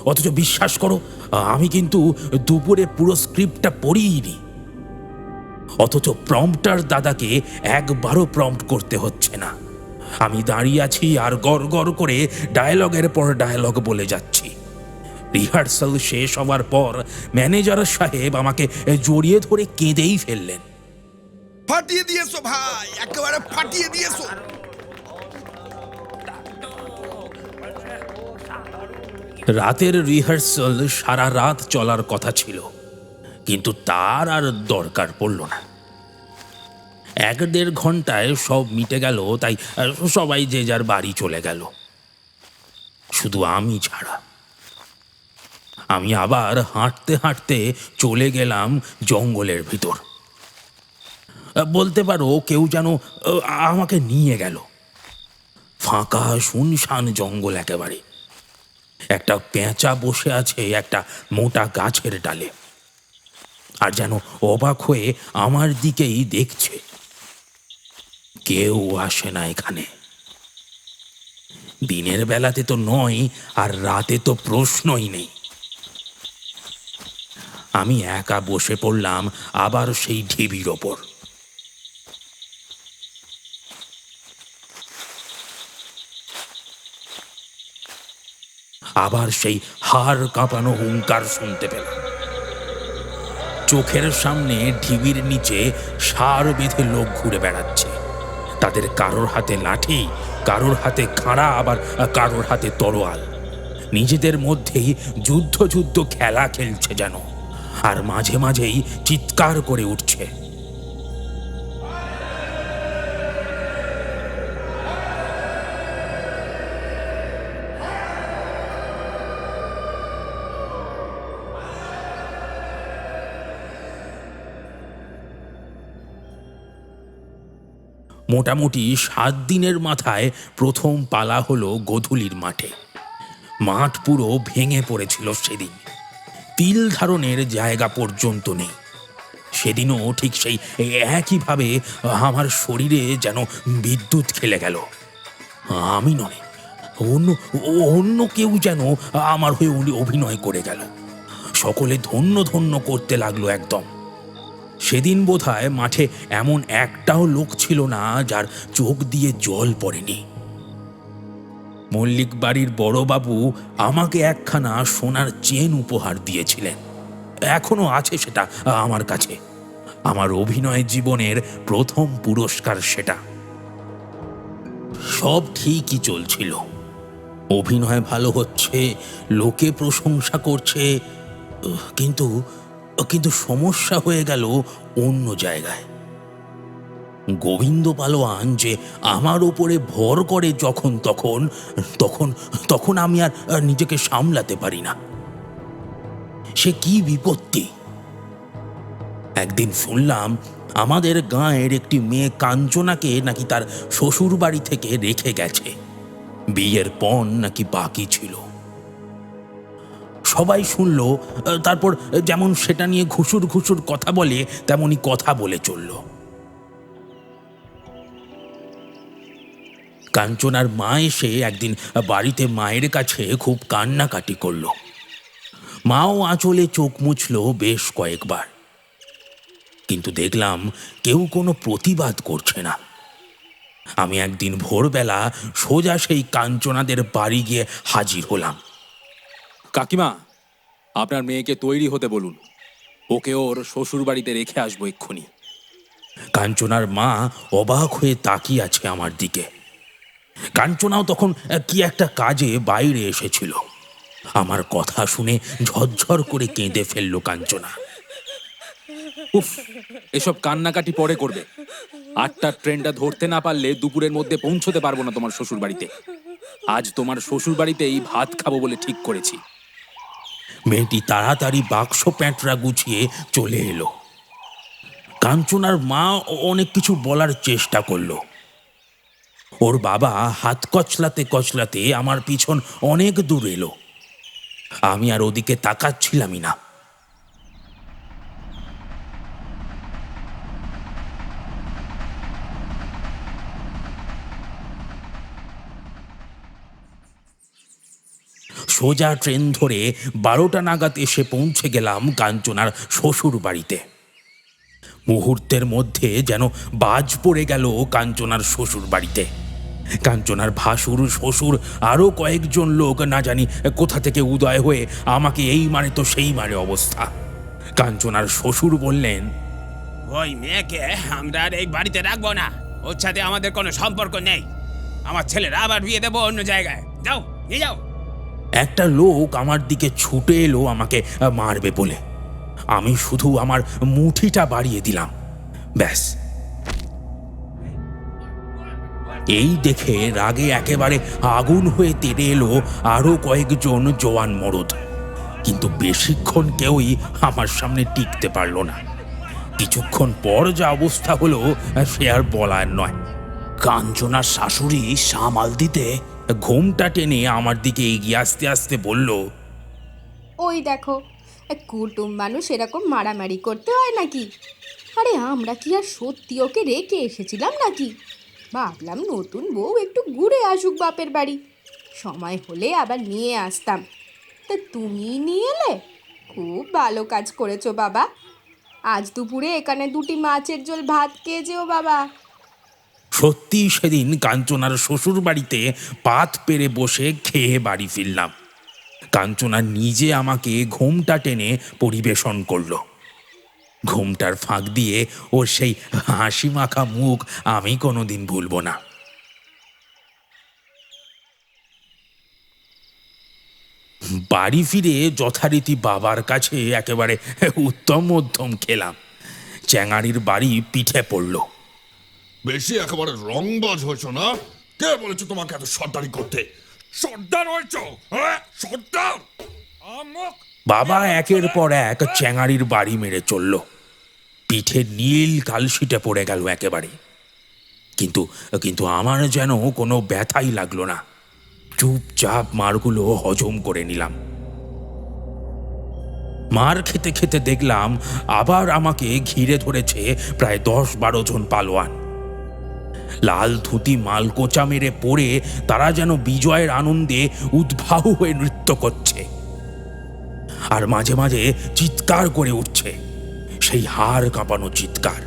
অথচ বিশ্বাস করো, আমি কিন্তু দুপুরে পুরো স্ক্রিপ্টটা পড়িনি। অথচ প্রম্পটার দাদাকে একবারও প্রম্পট করতে হচ্ছে না। আমি দাঁড়িয়ে আছি আর গড় গড় করে ডায়লগের পর ডায়লগ বলে যাচ্ছি। রিহার্সাল শেষ হওয়ার পর ম্যানেজার সাহেব আমাকে জড়িয়ে ধরে কেঁদেই ফেললেন। ফাটিয়ে দিয়েছো ভাই, একেবারে ফাটিয়ে দিয়েছো। রাতের রিহার্সাল সারা রাত চলার কথা ছিল, কিন্তু তার আর দরকার পড়ল না। 1-1.5 ঘন্টায় সব মিটে গেল, তাই সবাই যে যার বাড়ি চলে গেল, শুধু আমি ছাড়া। আমি আবার হাঁটতে হাঁটতে চলে গেলাম জঙ্গলের ভিতর। বলতে পারো কেউ যেন আমাকে নিয়ে গেল। ফাঁকা শুনশান জঙ্গল একেবারে। একটা পেঁচা বসে আছে একটা মোটা গাছের ডালে, আর যেন অবাক হয়ে আমার দিকেই দেখছে। কেউ আসে না এখানে। দিনের বেলাতে তো নয়, আর রাতে তো প্রশ্নই নেই। আমি একা বসে পড়লাম আবার সেই ঢিবির ওপর। আবার সেই হাড় কাঁপানো হুঙ্কার শুনতে পেলাম। চোখের সামনে ঢিবির নিচে ষাঁড় বেঁধে লোক ঘুরে বেড়াচ্ছে। তাদের কারোর হাতে লাঠি, কারোর হাতে খাঁড়া, আবার কারোর হাতে তরোয়াল। নিজেদের মধ্যেই যুদ্ধ খেলা খেলছে যেন, আর মাঝে মাঝেই চিৎকার করে উঠছে। মোটামুটি 7 দিনের মাথায় প্রথম পালা হলো গোধূলির মাঠে। মাঠ পুরো ভেঙে পড়েছিল সেদিন, তিল ধারণের জায়গা পর্যন্ত নেই। সেদিনও ঠিক সেই একইভাবে আমার শরীরে যেন বিদ্যুৎ খেলে গেল। আমি নয়, অন্য কেউ যেন আমার হয়ে অভিনয় করে গেল। সকলে ধন্য ধন্য করতে লাগলো একদম। সেদিন বোধহয় মাঠে এমন একটাও লোক ছিল না যার চোখ দিয়ে জল পড়েনি। মল্লিক বাড়ির বড়বাবু আমাকে একখানা সোনার চেন উপহার দিয়েছিলেন। এখনো আছে সেটা আমার কাছে। আমার অভিনয় জীবনের প্রথম পুরস্কার সেটা। সব ঠিকই চলছিল, অভিনয় ভালো হচ্ছে, লোকে প্রশংসা করছে, কিন্তু সমস্যা হয়ে গেল অন্য জায়গায়। গোবিন্দ পালোয়ান যে আমার ওপরে ভর করে যখন তখন আমি আর নিজেকে সামলাতে পারি না। সে কি বিপত্তি! একদিন শুনলাম আমাদের গাঁয়ের একটি মেয়ে কাঞ্চনাকে নাকি তার শ্বশুর বাড়ি থেকে রেখে গেছে। বিয়ের পণ নাকি বাকি ছিল। সবাই শুনল, তারপর যেমন সেটা নিয়ে ঘুষুর কথা বলে তেমনি কথা বলে চলল। কাঞ্চনার মা এসে একদিন বাড়িতে মায়ের কাছে খুব কান্নাকাটি করল। মাও আঁচলে চোখ মুছল বেশ কয়েকবার, কিন্তু দেখলাম কেউ কোনো প্রতিবাদ করছে না। আমি একদিন ভোরবেলা সোজা সেই কাঞ্চনাদের বাড়ি গিয়ে হাজির হলাম। কাকিমা, আপনার মেয়েকে তৈরি হতে বলুন, ওকে ওর শ্বশুর বাড়িতে রেখে আসবো এক্ষুনি। কাঞ্চনার মা অবাক হয়ে তাকিয়ে আছে আমার দিকে। কাঞ্চনাও তখন কি একটা কাজে বাইরে এসেছিল। আমার কথা শুনে ঝরঝর করে কেঁদে ফেলল কাঞ্চনা। উফ, এসব কান্নাকাটি পরে করবে। 8টার ট্রেনটা ধরতে না পারলে দুপুরের মধ্যে পৌঁছতে পারবো না তোমার শ্বশুর বাড়িতে। আজ তোমার শ্বশুর বাড়িতেই ভাত খাবো বলে ঠিক করেছি। মেয়েটি তাড়াতাড়ি বাক্স প্যাঁটরা গুছিয়ে চলে এলো। কাঞ্চনার মা অনেক কিছু বলার চেষ্টা করলো। ওর বাবা হাত কচলাতে কচলাতে আমার পিছন অনেক দূর এলো। আমি আর ওদিকে তাকাচ্ছিলামই না। সোজা ট্রেন ধরে 12টা নাগাদ এসে পৌঁছে গেলাম কাঞ্চনার শ্বশুর বাড়িতে। মুহূর্তের মধ্যে যেন বাজ পড়ে গেল কাঞ্চনার শ্বশুর বাড়িতে। কাঞ্চনার ভাসুর, শ্বশুর, আরও কয়েকজন লোক না জানি কোথা থেকে উদয় হয়ে আমাকে এই মারে তো সেই মারে অবস্থা। কাঞ্চনার শ্বশুর বললেন, ওই মেয়েকে আমরা আর এই বাড়িতে রাখবো না। ওর সাথে আমাদের কোনো সম্পর্ক নেই। আমার ছেলের আবার বিয়ে দেবো অন্য জায়গায়। যাও, নিয়ে যাও। একটা লোক আমার দিকে ছুটে এলো আমাকে মারবে বলে। আমি শুধু আমার মুঠিটা বাড়িয়ে দিলাম, ব্যাস। এই দেখে রাগে একেবারে আগুন হয়ে তেড়ে এলো আরো কয়েকজন জওয়ান মরদ। কিন্তু বেশিক্ষণ কেউই আমার সামনে টিকতে পারলো না। কিছুক্ষণ পর যা অবস্থা হলো সে আর বলার নয়। কাঞ্চনার শাশুড়ি সামাল দিতে ঘোমটা টেনে আমার দিকে এগিয়ে আসতে আসতে বলল, ওই দেখো, কুটুম মানুষ এরকম মারামারি করতে হয় নাকি? আরে আমরা কি আর সত্যি ওকে রেখে এসেছিলাম নাকি? ভাবলাম নতুন বউ একটু ঘুরে আসুক বাপের বাড়ি, সময় হলে আবার নিয়ে আসতাম। তা তুমি নিয়ে এলে, খুব ভালো কাজ করেছো বাবা। আজ দুপুরে এখানে 2টি মাছের ঝোল ভাত খেয়ে যেও বাবা। সত্যি সেদিন কাঞ্চনার শ্বশুর বাড়িতে পাত পেরে বসে খেয়ে বাড়ি ফিরলাম। কাঞ্চনা নিজে আমাকে ঘোমটা টেনে পরিবেশন করলো। ঘোমটার ফাঁক দিয়ে ওর সেই হাসি মাখা মুখ আমি কোনোদিন ভুলব না। বাড়ি ফিরে যথারীতি বাবার কাছে একেবারে উত্তম মধ্যম খেলাম। চ্যাঙারির বাড়ি পিঠে পড়ল। বেশি একেবারে রংবাজ হয়েছ না? কে বলেছে তোমাকে এত সর্দারি করতে? সর্দার হয়েছ, হ্যাঁ সর্দার? বাবা একের পর এক চ্যাঙারির বাড়ি মেরে চলল। পিঠে নীল কালশিটে পড়ে গেল একেবারে। কিন্তু কিন্তু আমার যেন কোনো ব্যথাই লাগলো না। চুপচাপ মারগুলো হজম করে নিলাম। মার খেতে খেতে দেখলাম আবার আমাকে ঘিরে ধরেছে প্রায় 10-12 জন পালোয়ান। লাল ধুতি মালকোচা মেরে পড়ে তারা যেন বিজয়ের আনন্দে উদ্বাহু হয়ে নৃত্য করছে, আর মাঝে মাঝে চিৎকার করে উঠছে, সেই হাড় কাঁপানো চিৎকার।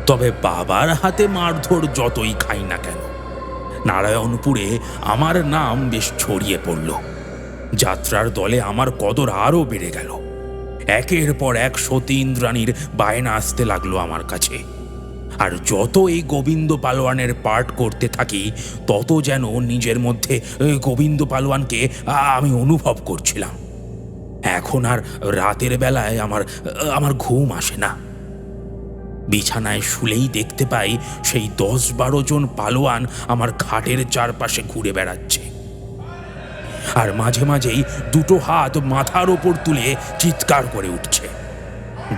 তবে বাবার হাতে মারধর যতই খাই না কেন, নারায়ণপুরে আমার নাম বেশ ছড়িয়ে পড়ল। যাত্রার দলে আমার কদর আরও বেড়ে গেল। একের পর এক সতী ইন্দ্রাণীর বায়না আসতে লাগলো আমার কাছে। আর যত এই গোবিন্দ পালোয়ানের পার্ট করতে থাকি, তত যেন নিজের মধ্যে গোবিন্দ পালোয়ানকে আমি অনুভব করছিলাম। এখন আর রাতের বেলায় আমার ঘুম আসে না। বিছানায় শুলেই দেখতে পাই সেই 10-12 জন পালোয়ান আমার খাটের চারপাশে ঘুরে বেড়াচ্ছে, আর মাঝে মাঝেই দুটো হাত মাথার ওপর তুলে চিৎকার করে উঠছে।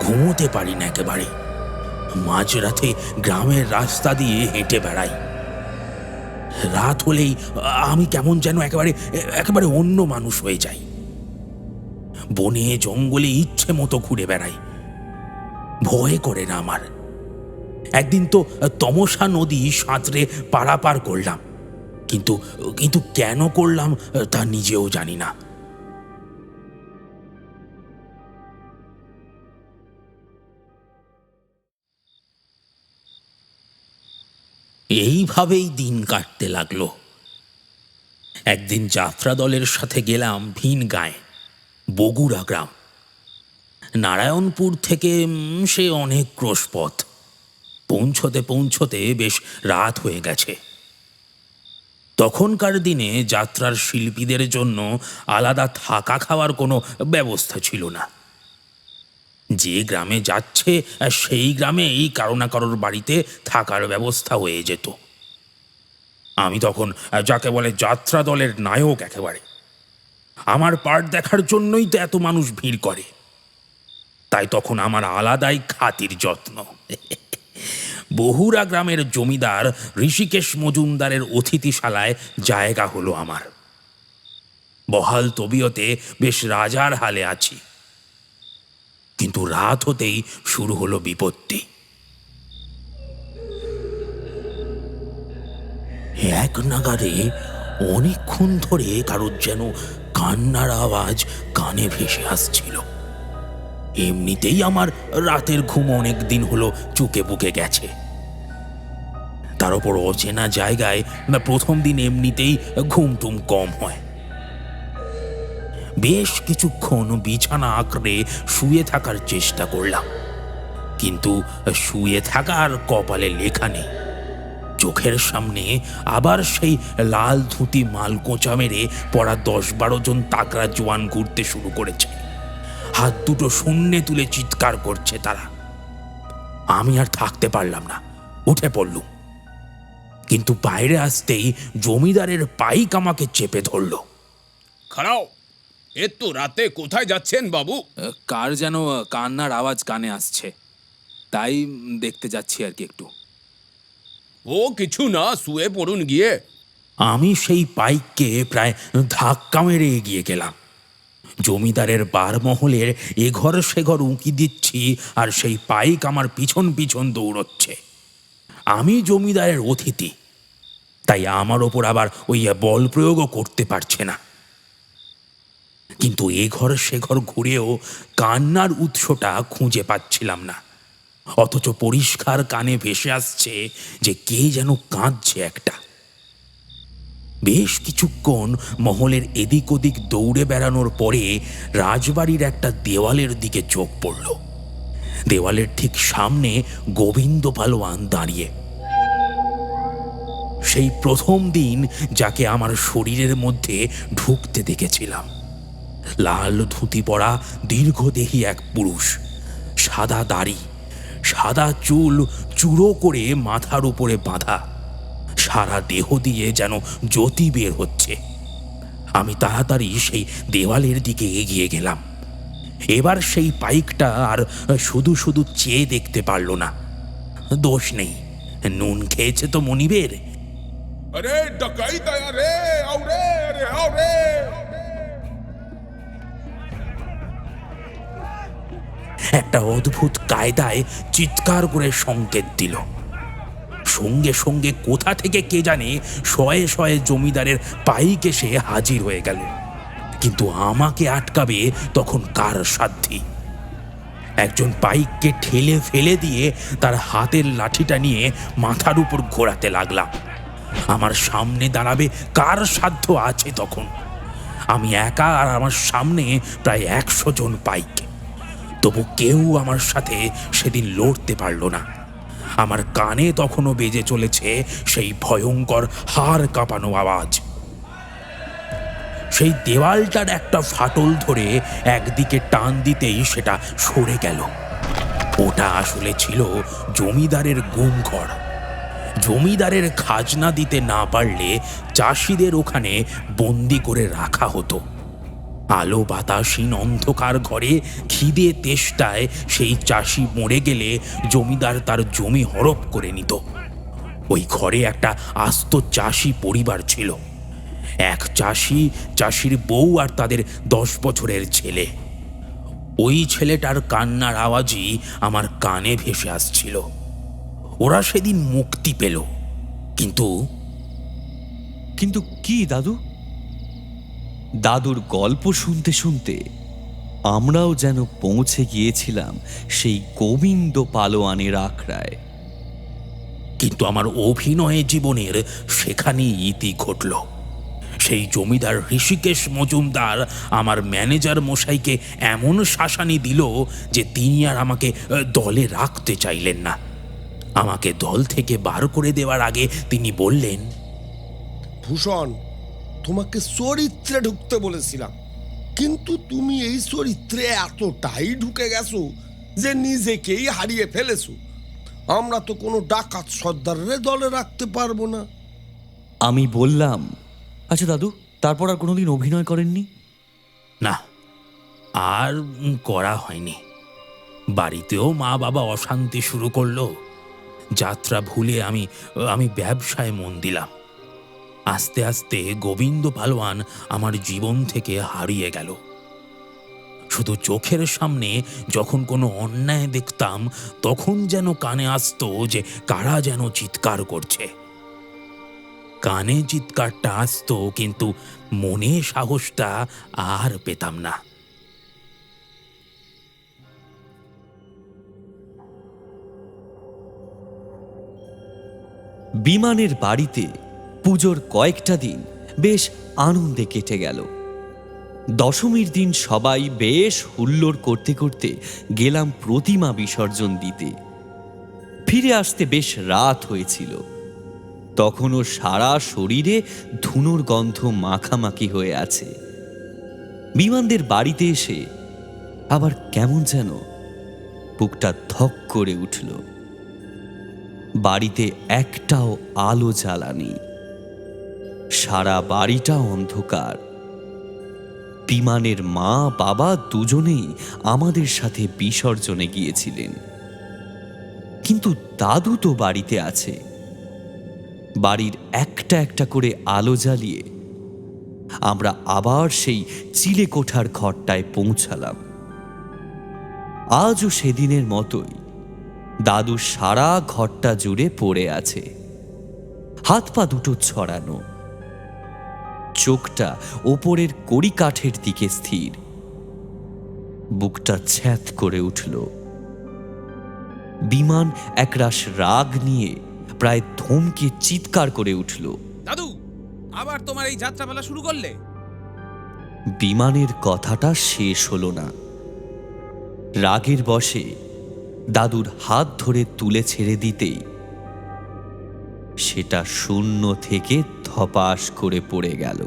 ঘুমোতে পারি না একেবারে। মাঝরাতে গ্রামের রাস্তা দিয়ে হেঁটে বেড়াই। রাত হলেই আমি কেমন যেন একেবারে অন্য মানুষ হয়ে যাই। বনে জঙ্গলে ইচ্ছে মতো ঘুরে বেড়াই, ভয় করে না আমার। একদিন তো তমসা নদী সাঁতরে পারাপার করলাম, কিন্তু কিন্তু কেন করলাম তা নিজেও জানি না। এইভাবেই দিন কাটতে লাগলো। একদিন যাত্রা দলের সাথে গেলাম ভিন গাঁয়ে, বগুড়া গ্রাম। নারায়ণপুর থেকে সে অনেক ক্রোশ পথ। পৌঁছতে পৌঁছতে বেশ রাত হয়ে গেছে। তখনকার দিনে যাত্রার শিল্পীদের জন্য আলাদা থাকা খাওয়ার কোনো ব্যবস্থা ছিল না। যে গ্রামে যাচ্ছে সেই গ্রামেই কারো না কারোর বাড়িতে থাকার ব্যবস্থা হয়ে যেত। আমি তখন যাকে বলে যাত্রা দলের নায়ক একেবারে। আমার পার্ট দেখার জন্যই তো এত মানুষ ভিড় করে, তাই তখন আমার আলাদাই খাতির যত্ন। বহুরা গ্রামের জমিদার ঋষিকেশ মজুমদারের অতিথিশালায় জায়গা হলো আমার। বহাল তবিয়তে বেশ রাজার হালে আছি। কিন্তু রাত হতেই শুরু হলো বিপত্তি। এক নাগারে অনেকক্ষণ ধরে কারোর যেন কান্নার আওয়াজ কানে ভেসে আসছিল। এমনিতেই আমার রাতের ঘুম অনেক দিন হলো চুকে বুকে গেছে। তার উপর অচেনা জায়গায় প্রথম দিন এমনিতেই ঘুমটুম কম হয়। বেশ কিছুক্ষণ বিছানা আঁকড়ে শুয়ে থাকার চেষ্টা করলাম, কিন্তু শুয়ে থাকার কপালে লেখা নেই। চোখের সামনে আবার সেই লাল ধুতি মাল কোঁচা মেরে পড়া 10-12 জন তাগড়া জোয়ান ঘুরতে শুরু করেছে। হাত দুটো শূন্যে তুলে চিৎকার করছে তারা। আমি আর থাকতে পারলাম না, উঠে পড়লুম। কিন্তু বাইরে আসতেই জমিদারের পাইক আমাকে চেপে ধরল। খাড়াও, এত রাতে কোথায় যাচ্ছেন বাবু? কার যেন কান্নার আওয়াজ কানে আসছে, তাই দেখতে যাচ্ছি আর কি একটু। ও কিছু না, শুয়ে পড়ুন গিয়ে। আমি সেই পাইককে প্রায় ধাক্কা মেরে এগিয়ে গেলাম। জমিদারের বারমহলের এঘর সেঘর উঁকি দিচ্ছি, আর সেই পাইক আমার পিছন পিছন দৌড়চ্ছে। আমি জমিদারের অতিথি, তাই আমার ওপর আবার ওই বল প্রয়োগও করতে পারছে না। কিন্তু এঘর সেঘর ঘুরেও কান্নার উৎসটা খুঁজে পাচ্ছিলাম না। অথচ পরিষ্কার কানে ভেসে আসছে যে কে যেন কাঁদছে একটা। বেশ কিছুক্ষণ মহলের এদিক ওদিক দৌড়ে বেড়ানোর পরে রাজবাড়ির একটা দেওয়ালের দিকে চোখ পড়ল। দেওয়ালের ঠিক সামনে গোবিন্দ পালোয়ান দাঁড়িয়ে। সেই প্রথম দিন যাকে আমার শরীরের মধ্যে ঢুকতে দেখেছিলাম। লাল ধুতি পরা দীর্ঘদেহী এক পুরুষ, সাদা দাড়ি, সাদা চুল চূড়ো করে মাথার উপরে বাঁধা, সারা দেহ দিয়ে যেন জ্যোতি বের হচ্ছে। আমি তাড়াতাড়ি সেই দেওয়ালের দিকে এগিয়ে গেলাম। এবার সেই পাইকটা আর শুধু শুধু চেয়ে দেখতে পারল না। দোষ নেই, নুন খেয়েছে তো মনিবের। আরে ডাকাইত আয়া রে, আও রে, আরে আও রে। একটা অদ্ভুত কায়দায় চিৎকার করে সংকেত দিল। সঙ্গে সঙ্গে কোথা থেকে কে জানে শয়ে শয়ে জমিদারের পাইক এসে হাজির হয়ে গেল। কিন্তু আমাকে আটকাবে তখন কার সাধ্যি? একজন পাইককে ঠেলে ফেলে দিয়ে তার হাতের লাঠিটা নিয়ে মাথার উপর ঘোরাতে লাগলাম। আমার সামনে দাঁড়াবে কার সাধ্য আছে তখন? আমি একা, আর আমার সামনে প্রায় 100 জন পাইক। তবু কেউ আমার সাথে সেদিন লড়তে পারল না। আমার কানে তখনও বেজে চলেছে সেই ভয়ঙ্কর হাড় কাঁপানো আওয়াজ। সেই দেওয়ালটার একটা ফাটল ধরে একদিকে টান দিতেই সেটা সরে গেল। ওটা আসলে ছিল জমিদারের গুমঘর। জমিদারের খাজনা দিতে না পারলে চাষিদের ওখানে বন্দি করে রাখা হতো। আলো বাতাসহীন অন্ধকার ঘরে খিদে তেষ্টায় সেই চাষি মরে গেলে জমিদার তার জমি হড়প করে নিত। ওই ঘরে একটা আস্ত চাষি পরিবার ছিল। এক চাষি, চাষির বউ আর তাদের 10 বছরের ছেলে। ওই ছেলেটার কান্নার আওয়াজই আমার কানে ভেসে আসছিল। ওরা সেদিন মুক্তি পেল, কিন্তু কিন্তু কি দাদু? দাদুর গল্প শুনতে শুনতে আমরাও যেন পৌঁছে গিয়েছিলাম সেই গোবিন্দ পালোয়ানের আখড়ায়। কিন্তু আমার অভিনয় জীবনের সেখানেই ইতি ঘটল। সেই জমিদার ঋষিকেশ মজুমদার আমার ম্যানেজার মশাইকে এমন শাসানি দিল যে তিনি আর আমাকে দলে রাখতে চাইলেন না। আমাকে দল থেকে বার করে দেওয়ার আগে তিনি বললেন, ভূষণ, তোমাকে চরিত্রে ঢুকতে বলেছিলাম, কিন্তু তুমি এই চরিত্রে এতটাই ঢুকে গেছো যে নিজেকেই হারিয়ে ফেলেছো। আমরা তো কোনো ডাকাত সর্দারের দলে রাখতে পারবো না। আমি বললাম, আচ্ছা দাদু, তারপর আর কোনোদিন অভিনয় করেননি? না, আর করা হয়নি। বাড়িতেও মা বাবা অশান্তি শুরু করলো। যাত্রা ভুলে আমি ব্যবসায় মন দিলাম। আস্তে আস্তে গোবিন্দ পালোয়ান আমার জীবন থেকে হারিয়ে গেল। শুধু চোখের সামনে যখন কোনো অন্যায় দেখতাম, তখন যেন কানে আসতো যে কারা যেন চিৎকার করছে। কানে চিৎকারটা আসতো, কিন্তু মনে সাহসটা আর পেতাম না। বিমানের বাড়িতে পুজোর কয়েকটা দিন বেশ আনন্দে কেটে গেল। দশমীর দিন সবাই বেশ হুল্লোড় করতে করতে গেলাম প্রতিমা বিসর্জন দিতে। ফিরে আসতে বেশ রাত হয়েছিল। তখনও সারা শরীরে ধুনোর গন্ধ মাখামাখি হয়ে আছে। বিমানদের বাড়িতে এসে আবার কেমন যেন বুকটা ধক করে উঠল। বাড়িতে একটাও আলো জ্বালানি, সারা বাড়িটা অন্ধকার। বিমানের মা বাবা দুজনেই আমাদের সাথে বিসর্জনে গিয়েছিলেন, কিন্তু দাদু তো বাড়িতে আছে। বাড়ির একটা একটা করে আলো জ্বালিয়ে আমরা আবার সেই চিলেকোঠার ঘরটায় পৌঁছালাম। আজও সেদিনের মতোই দাদু সারা ঘরটা জুড়ে পড়ে আছে, হাত পা দুটো ছড়ানো, চোখটা ওপরের কড়িকাঠের দিকে স্থির। বুকটা ছ্যাঁত করে উঠল। বিমান একরাশ রাগ নিয়ে প্রায় ধমকে চিৎকার করে উঠল, দাদু, আবার তোমার এই যাত্রাপালা শুরু করলে? বিমানের কথাটা শেষ হলো না। রাগের বশে দাদুর হাত ধরে তুলে ছেড়ে দিতেই সেটা শূন্য থেকে ধপাস করে পড়ে গেল।